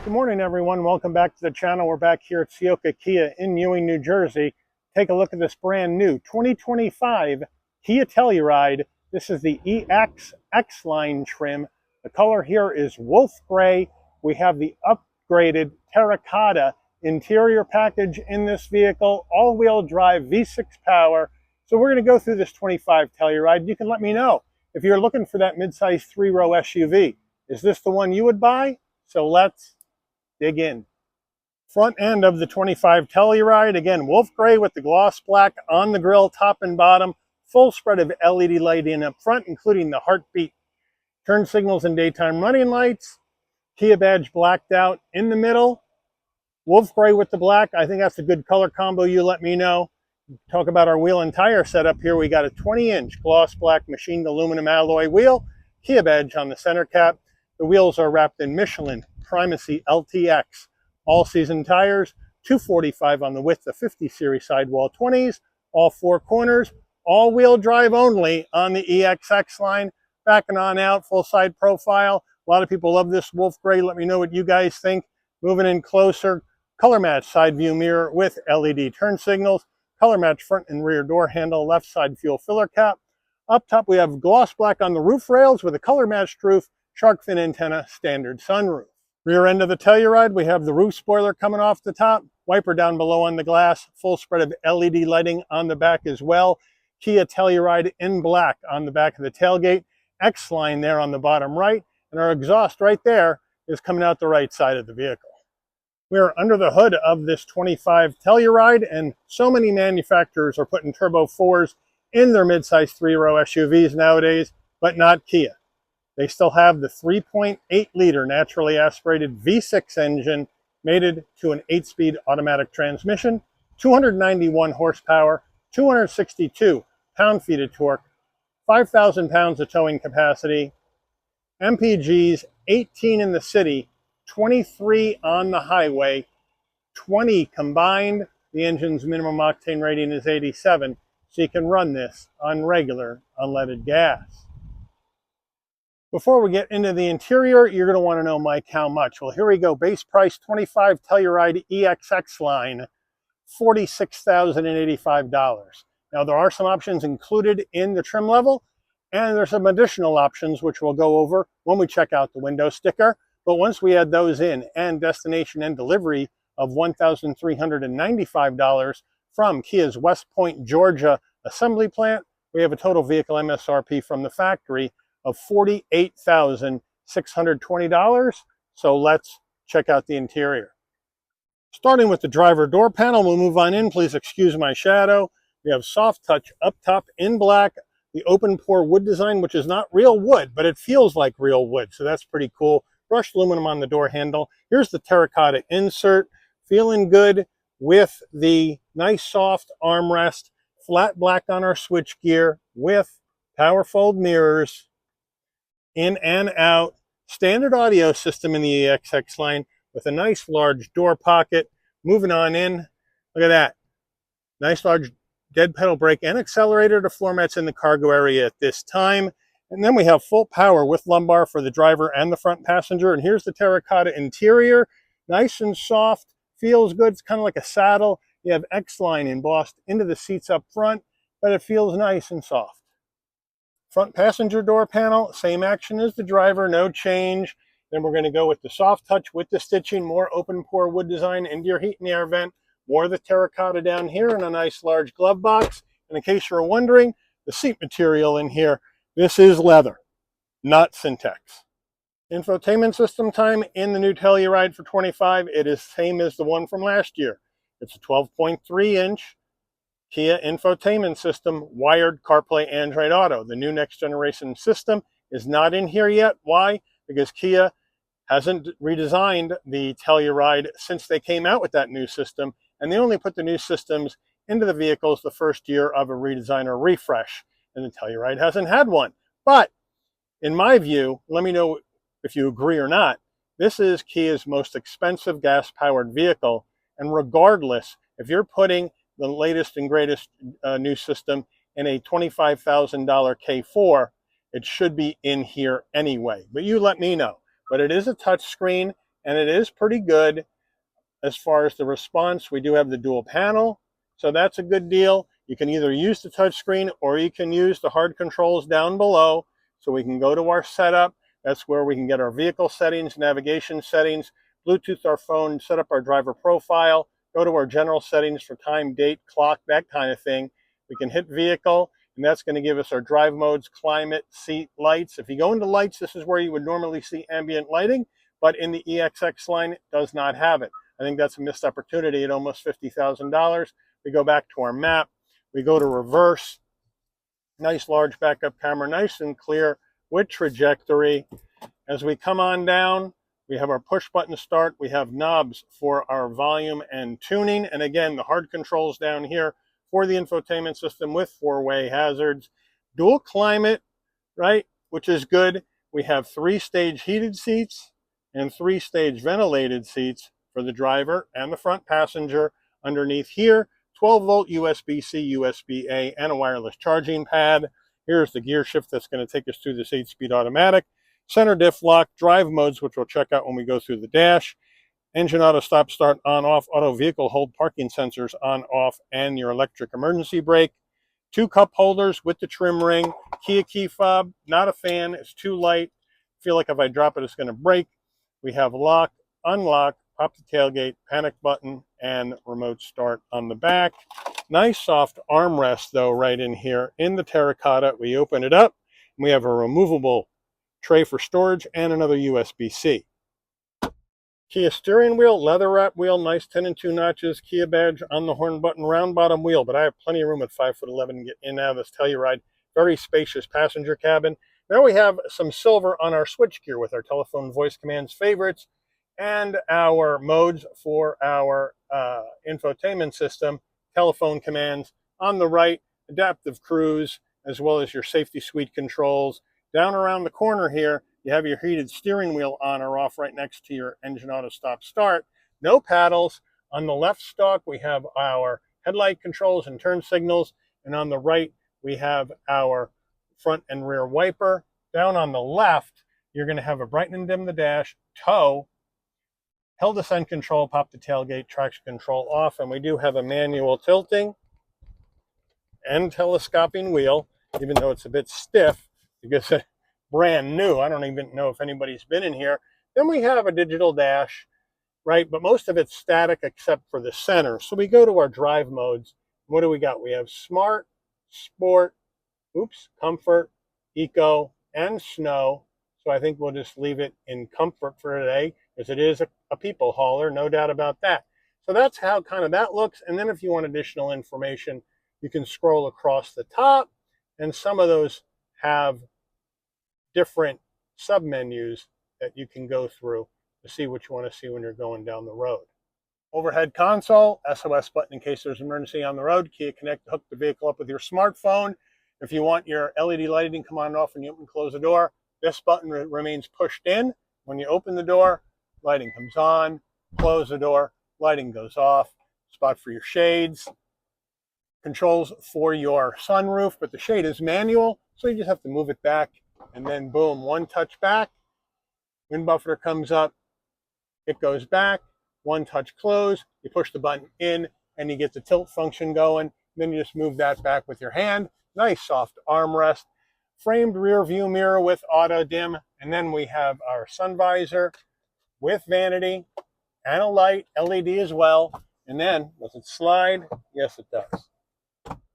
Good morning, everyone. Welcome back to the channel. We're back here at Ciocca Kia in Ewing, New Jersey. Take a look at this brand new 2025 Kia Telluride. This is the EX XLine trim. The color here is wolf gray. We have the upgraded terracotta interior package in this vehicle, all-wheel drive V6 power. So we're going to go through this 25 Telluride. You can let me know if you're looking for that midsize three-row SUV. Is this the one you would buy? So let's dig in. Front end of the 25 Telluride, again, wolf gray with the gloss black on the grille, top and bottom. Full spread of LED lighting up front, including the heartbeat, turn signals and daytime running lights. Kia badge blacked out in the middle. Wolf gray with the black. I think that's a good color combo. You let me know. Talk about our wheel and tire setup here. We got a 20-inch gloss black machined aluminum alloy wheel. Kia badge on the center cap. The wheels are wrapped in Michelin Primacy LTX all-season tires, 245 on the width of 50 series sidewall 20s, all four corners, all-wheel drive only on the EX XLine. Backing on out, full side profile. A lot of people love this wolf gray. Let me know what you guys think. Moving in closer, color match side view mirror with LED turn signals, color match front and rear door handle, left side fuel filler cap. Up top we have gloss black on the roof rails with a color matched roof, shark fin antenna, standard sunroof. Rear end of the Telluride, we have the roof spoiler coming off the top, wiper down below on the glass, full spread of LED lighting on the back as well. Kia Telluride in black on the back of the tailgate, X-Line there on the bottom right, and our exhaust right there is coming out the right side of the vehicle. We are under the hood of this 25 Telluride, and so many manufacturers are putting turbo 4s in their midsize three-row SUVs nowadays, but not Kia. They still have the 3.8-liter naturally aspirated V6 engine mated to an 8-speed automatic transmission, 291 horsepower, 262 pound-feet of torque, 5,000 pounds of towing capacity, MPGs 18 in the city, 23 on the highway, 20 combined. The engine's minimum octane rating is 87, so you can run this on regular unleaded gas. Before we get into the interior, you're going to want to know, Mike, how much? Well, here we go. Base price 25 Telluride EX XLine, $46,085. Now, there are some options included in the trim level, and there's some additional options which we'll go over when we check out the window sticker. But once we add those in and destination and delivery of $1,395 from Kia's West Point, Georgia assembly plant, we have a total vehicle MSRP from the factory of $48,620. So let's check out the interior. Starting with the driver door panel, we'll move on in. Please excuse my shadow. We have soft touch up top in black, the open pore wood design, which is not real wood, but it feels like real wood. So that's pretty cool. Brushed aluminum on the door handle. Here's the terracotta insert. Feeling good with the nice soft armrest, flat black on our switch gear with power fold mirrors, in and out, standard audio system in the EX XLine with a nice large door pocket. Moving on in, look at that. Nice large dead pedal brake and accelerator to floor mats in the cargo area at this time. And then we have full power with lumbar for the driver and the front passenger. And here's the terracotta interior, nice and soft, feels good. It's kind of like a saddle. You have XLine embossed into the seats up front, but it feels nice and soft. Front passenger door panel, same action as the driver, no change. Then we're going to go with the soft touch with the stitching, more open pore wood design into your heat and air vent, more of the terracotta down here in a nice large glove box. And in case you're wondering, the seat material in here, this is leather, not Syntex. Infotainment system time in the new Telluride for 25, it is same as the one from last year. It's a 12.3-inch Kia infotainment system, wired CarPlay Android Auto. The new next generation system is not in here yet. Why? Because Kia hasn't redesigned the Telluride since they came out with that new system, and they only put the new systems into the vehicles the first year of a redesign or refresh, and the Telluride hasn't had one. But in my view, let me know if you agree or not, this is Kia's most expensive gas-powered vehicle, and regardless, if you're putting the latest and greatest new system in a $25,000 K4, it should be in here anyway. But you let me know. But it is a touch screen, and it is pretty good as far as the response. We do have the dual panel, so that's a good deal. You can either use the touchscreen or you can use the hard controls down below. So we can go to our setup. That's where we can get our vehicle settings, navigation settings, Bluetooth our phone, set up our driver profile, go to our general settings for time, date, clock, that kind of thing. We can hit vehicle, and that's going to give us our drive modes, climate, seat, lights. If you go into lights, this is where you would normally see ambient lighting, but in the EX XLine, it does not have it. I think that's a missed opportunity at almost $50,000. We go back to our map. We go to reverse. Nice large backup camera, nice and clear with trajectory. As we come on down, we have our push button start. We have knobs for our volume and tuning. And again, the hard controls down here for the infotainment system with four-way hazards. Dual climate, right, which is good. We have 3-stage heated seats and 3-stage ventilated seats for the driver and the front passenger. Underneath here, 12-volt USB-C, USB-A, and a wireless charging pad. Here's the gear shift that's going to take us through this 8-speed automatic. Center diff lock, drive modes, which we'll check out when we go through the dash. Engine auto stop start on off, auto vehicle hold, parking sensors on off, and your electric emergency brake. 2 cup holders with the trim ring. Kia key fob, not a fan, it's too light. Feel like if I drop it, it's going to break. We have lock, unlock, pop the tailgate, panic button, and remote start on the back. Nice soft armrest though right in here in the terracotta. We open it up, and we have a removable tray for storage and another USB-C. Kia steering wheel, leather wrap wheel, nice 10 and 2 notches, Kia badge on the horn button, round bottom wheel, but I have plenty of room at 5'11" to get in and out of this Telluride. Very spacious passenger cabin. Now we have some silver on our switchgear with our telephone voice commands, favorites, and our modes for our infotainment system, telephone commands. On the right, adaptive cruise, as well as your safety suite controls. Down around the corner here, you have your heated steering wheel on or off right next to your engine auto stop start. No paddles. On the left stalk, we have our headlight controls and turn signals. And on the right, we have our front and rear wiper. Down on the left, you're going to have a brighten and dim the dash, tow, hill descent control, pop the tailgate, traction control off. And we do have a manual tilting and telescoping wheel, even though it's a bit stiff because it's brand new. I don't even know if anybody's been in here. Then we have a digital dash, right? But most of it's static except for the center. So we go to our drive modes. What do we got? We have smart, sport, comfort, eco, and snow. So I think we'll just leave it in comfort for today, because it is a people hauler, no doubt about that. So that's how kind of that looks. And then if you want additional information, you can scroll across the top, and some of those have different submenus that you can go through to see what you want to see when you're going down the road. Overhead console, SOS button in case there's an emergency on the road. Kia Connect to hook the vehicle up with your smartphone. If you want your LED lighting to come on and off when you open and close the door, this button remains pushed in. When you open the door, lighting comes on. Close the door, lighting goes off. Spot for your shades. Controls for your sunroof, but the shade is manual, so you just have to move it back, and then boom, one touch back. Wind buffer comes up, it goes back, one touch close, you push the button in, and you get the tilt function going. Then you just move that back with your hand. Nice soft armrest. Framed rear view mirror with auto dim, and then we have our sun visor with vanity and a light, LED as well. And then, does it slide? Yes, it does.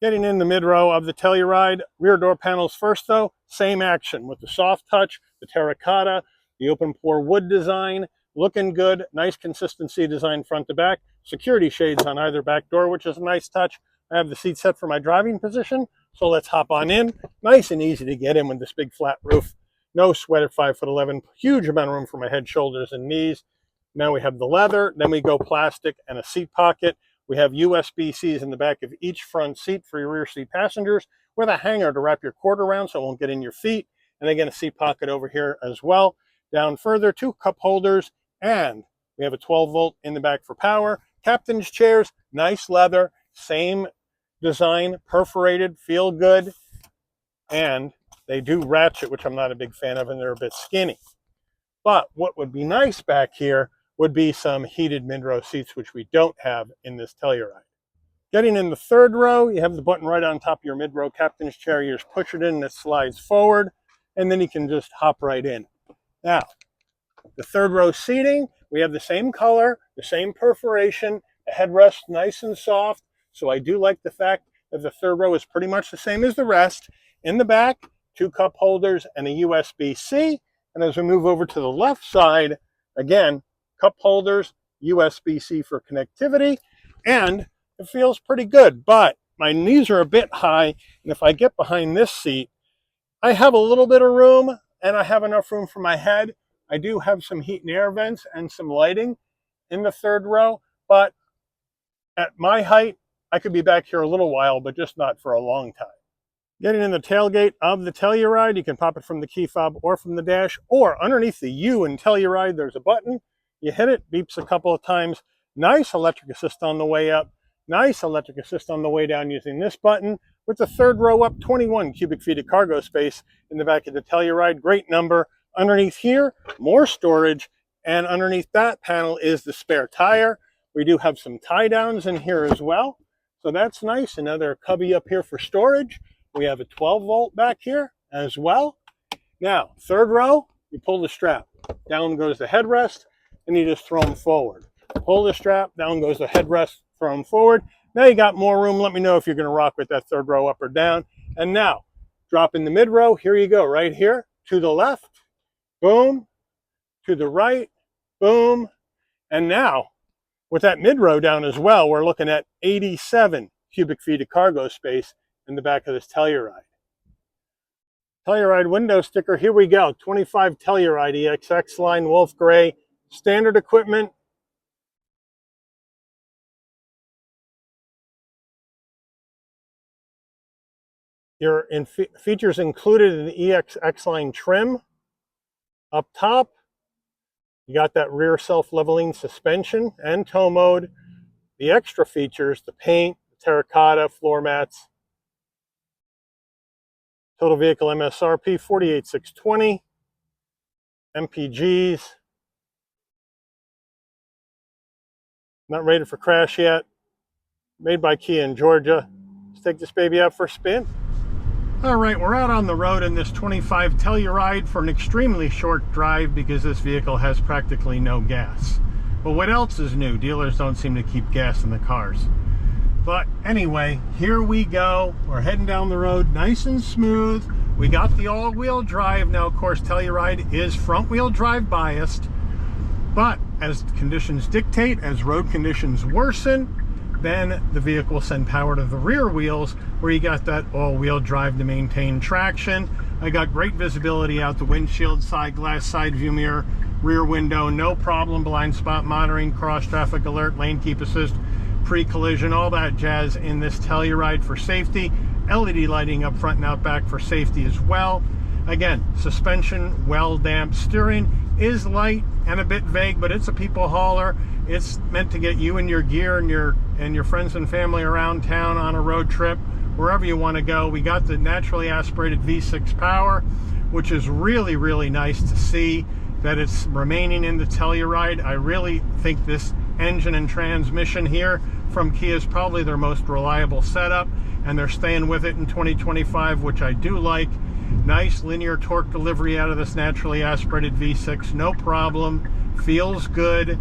Getting in the mid-row of the Telluride, rear door panels first though, same action with the soft touch, the terracotta, the open pore wood design, looking good, nice consistency design front to back, security shades on either back door, which is a nice touch. I have the seat set for my driving position, so let's hop on in. Nice and easy to get in with this big flat roof. No sweat at 5'11", huge amount of room for my head, shoulders, and knees. Now we have the leather, then we go plastic and a seat pocket. We have USB-Cs in the back of each front seat for your rear seat passengers, with a hanger to wrap your cord around so it won't get in your feet. And again, a seat pocket over here as well. Down further, 2 cup holders, and we have a 12-volt in the back for power. Captain's chairs, nice leather, same design, perforated, feel good. And they do ratchet, which I'm not a big fan of, and they're a bit skinny. But what would be nice back here would be some heated mid-row seats, which we don't have in this Telluride. Getting in the third row, you have the button right on top of your mid-row captain's chair. You just push it in and it slides forward, and then you can just hop right in. Now, the third row seating, we have the same color, the same perforation, the headrest nice and soft. So I do like the fact that the third row is pretty much the same as the rest. In the back, 2 cup holders and a USB-C. And as we move over to the left side, again, cup holders, USB-C for connectivity, and it feels pretty good, but my knees are a bit high, and if I get behind this seat, I have a little bit of room, and I have enough room for my head. I do have some heat and air vents and some lighting in the third row, but at my height, I could be back here a little while, but just not for a long time. Getting in the tailgate of the Telluride, you can pop it from the key fob or from the dash, or underneath the U in Telluride, there's a button. You hit it, beeps a couple of times. Nice electric assist on the way up. Nice electric assist on the way down using this button. With the third row up, 21 cubic feet of cargo space in the back of the Telluride. Great number. Underneath here, more storage. And underneath that panel is the spare tire. We do have some tie downs in here as well. So that's nice. Another cubby up here for storage. We have a 12 volt back here as well. Now, third row, you pull the strap. Down goes the headrest, and you just throw them forward. Pull the strap, down goes the headrest, throw them forward. Now you got more room. Let me know if you're going to rock with that third row up or down. And now, drop in the mid row. Here you go, right here. To the left, boom. To the right, boom. And now, with that mid row down as well, we're looking at 87 cubic feet of cargo space in the back of this Telluride. Telluride window sticker, here we go. 25 Telluride EX XLine Wolf Gray. Standard equipment. Your features included in the EX XLine trim. Up top, you got that rear self-leveling suspension and tow mode. The extra features, the paint, the terracotta, floor mats. Total vehicle MSRP, $48,620. MPGs. Not rated for crash yet. Made by Kia in Georgia. Let's take this baby out for a spin. All right, we're out on the road in this 25 Telluride for an extremely short drive because this vehicle has practically no gas. But what else is new? Dealers don't seem to keep gas in the cars. But anyway, here we go. We're heading down the road nice and smooth. We got the all-wheel drive. Now, of course, Telluride is front-wheel drive biased. But as conditions dictate, as road conditions worsen, then the vehicle will send power to the rear wheels where you got that all-wheel drive to maintain traction. I got great visibility out the windshield, side glass, side view mirror, rear window, no problem, blind spot monitoring, cross traffic alert, lane keep assist, pre-collision, all that jazz in this Telluride for safety. LED lighting up front and out back for safety as well. Again, suspension, well damped. Steering is light and a bit vague, but it's a people hauler. It's meant to get you and your gear and your friends and family around town on a road trip, wherever you want to go. We got the naturally aspirated V6 power, which is really, really nice to see that it's remaining in the Telluride. I really think this engine and transmission here from Kia is probably their most reliable setup, and they're staying with it in 2025, which I do like. Nice linear torque delivery out of this naturally aspirated V6, no problem. Feels good.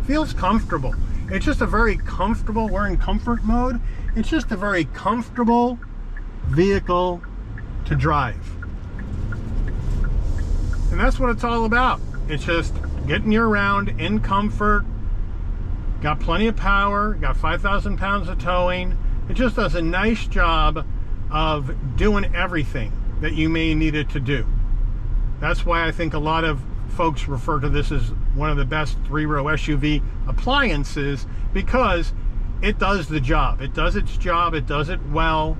Feels comfortable. It's just a very comfortable, we're in comfort mode. It's just a very comfortable vehicle to drive. And that's what it's all about. It's just getting you around in comfort. Got plenty of power, got 5,000 pounds of towing. It just does a nice job of doing everything that you may need it to do. That's why I think a lot of folks refer to this as one of the best three-row SUV appliances, because it does the job. It does its job, it does it well,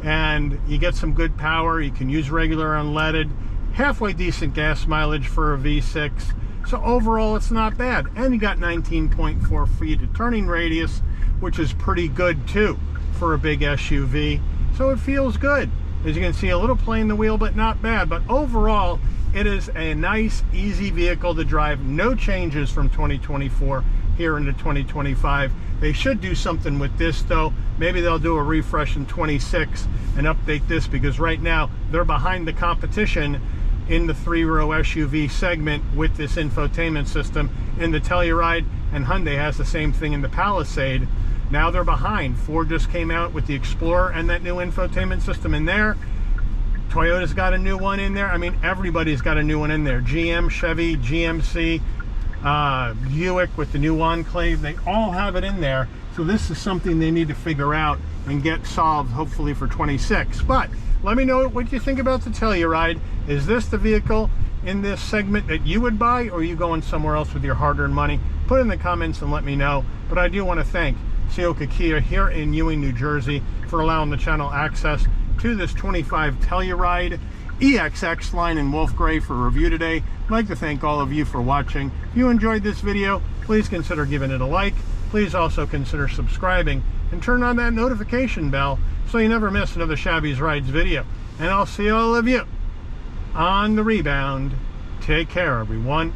and you get some good power. You can use regular unleaded, halfway decent gas mileage for a V6. So overall, it's not bad. And you got 19.4 feet of turning radius, which is pretty good too for a big SUV. So it feels good. As you can see, a little play in the wheel, but not bad. But overall, It is a nice, easy vehicle to drive. No changes from 2024 here into 2025. They should do something with this though. Maybe they'll do a refresh in 26 and update this, because right now they're behind the competition in the 3-row SUV segment with this infotainment system. In the Telluride, and Hyundai has the same thing in the Palisade. Now they're behind. Ford just came out with the Explorer and that new infotainment system in there. Toyota's got a new one in there. I mean, everybody's got a new one in there. GM, Chevy, GMC, Ewing with the new Enclave, they all have it in there. So this is something they need to figure out and get solved, hopefully for 26. But let me know what you think about the Telluride. Is this the vehicle in this segment that you would buy, or are you going somewhere else with your hard-earned money? Put in the comments and let me know. But I do want to thank Ciocca Kia here in Ewing, New Jersey for allowing the channel access to this 25 Telluride EX XLine in Wolf Gray for review today. I'd like to thank all of you for watching. If you enjoyed this video, please consider giving it a like. Please also consider subscribing and turn on that notification bell so you never miss another Shabby's Rides video. And I'll see all of you on the rebound. Take care, everyone.